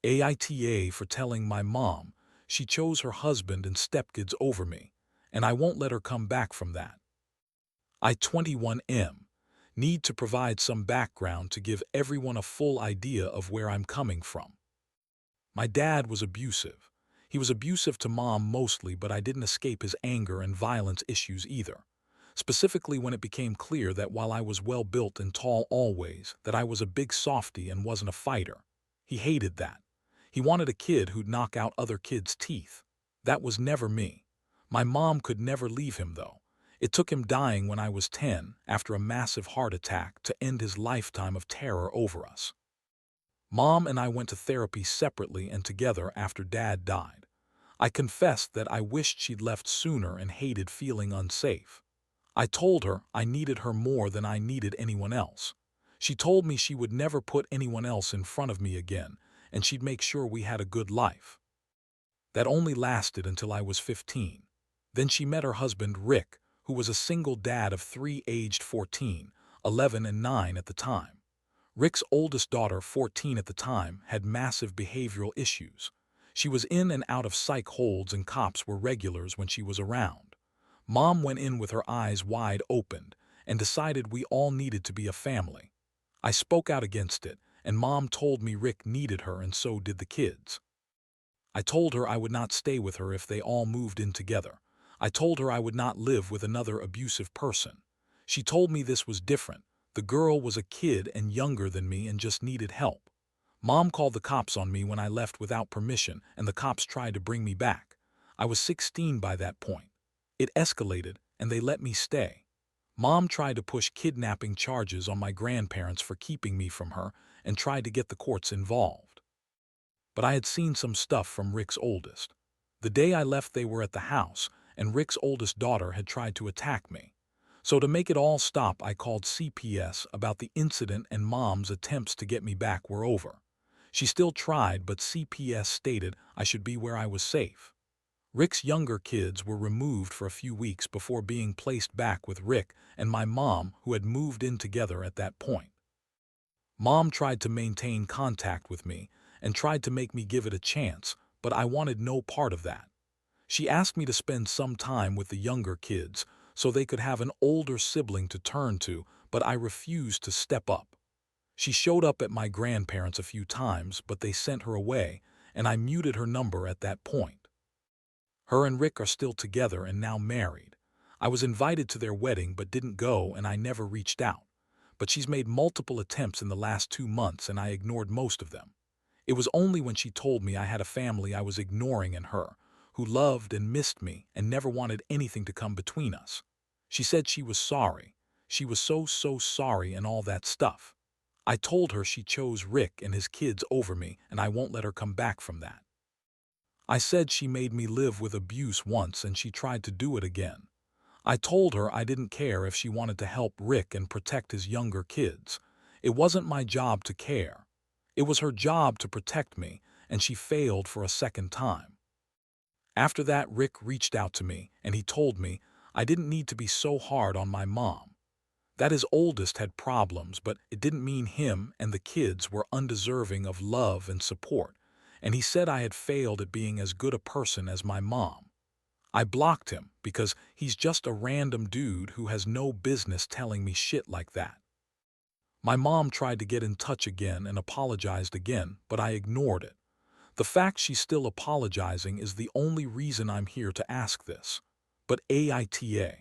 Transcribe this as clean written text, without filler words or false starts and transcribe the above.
AITA for telling my mom she chose her husband and stepkids over me, and I won't let her come back from that. I 21M need to provide some background to give everyone a full idea of where I'm coming from. My dad was abusive. He was abusive to mom mostly, but I didn't escape his anger and violence issues either. Specifically when it became clear that while I was well-built and tall always, that I was a big softy and wasn't a fighter. He hated that. He wanted a kid who'd knock out other kids' teeth. That was never me. My mom could never leave him, though. It took him dying when I was 10, after a massive heart attack, to end his lifetime of terror over us. Mom and I went to therapy separately and together after Dad died. I confessed that I wished she'd left sooner and hated feeling unsafe. I told her I needed her more than I needed anyone else. She told me she would never put anyone else in front of me again, and she'd make sure we had a good life. That only lasted until I was 15. Then she met her husband, Rick, who was a single dad of 3 aged 14, 11 and 9 at the time. Rick's oldest daughter, 14 at the time, had massive behavioral issues. She was in and out of psych holds and cops were regulars when she was around. Mom went in with her eyes wide opened and decided we all needed to be a family. I spoke out against it, and Mom told me Rick needed her and so did the kids. I told her I would not stay with her if they all moved in together. I told her I would not live with another abusive person. She told me this was different. The girl was a kid and younger than me and just needed help. Mom called the cops on me when I left without permission, and the cops tried to bring me back. I was 16 by that point. It escalated, and they let me stay. Mom tried to push kidnapping charges on my grandparents for keeping me from her and tried to get the courts involved. But I had seen some stuff from Rick's oldest. The day I left they were at the house, and Rick's oldest daughter had tried to attack me. So to make it all stop, I called CPS about the incident, and Mom's attempts to get me back were over. She still tried, but CPS stated I should be where I was safe. Rick's younger kids were removed for a few weeks before being placed back with Rick and my mom, who had moved in together at that point. Mom tried to maintain contact with me and tried to make me give it a chance, but I wanted no part of that. She asked me to spend some time with the younger kids so they could have an older sibling to turn to, but I refused to step up. She showed up at my grandparents' a few times, but they sent her away, and I muted her number at that point. Her and Rick are still together and now married. I was invited to their wedding but didn't go, and I never reached out. But she's made multiple attempts in the last 2 months and I ignored most of them. It was only when she told me I had a family I was ignoring, and her, who loved and missed me and never wanted anything to come between us. She said she was sorry. She was so sorry and all that stuff. I told her she chose Rick and his kids over me, and I won't let her come back from that. I said she made me live with abuse once and she tried to do it again. I told her I didn't care if she wanted to help Rick and protect his younger kids. It wasn't my job to care. It was her job to protect me, and she failed for a second time. After that, Rick reached out to me, and he told me I didn't need to be so hard on my mom. That his oldest had problems, but it didn't mean him and the kids were undeserving of love and support, and he said I had failed at being as good a person as my mom. I blocked him because he's just a random dude who has no business telling me shit like that. My mom tried to get in touch again and apologized again, but I ignored it. The fact she's still apologizing is the only reason I'm here to ask this. But AITA,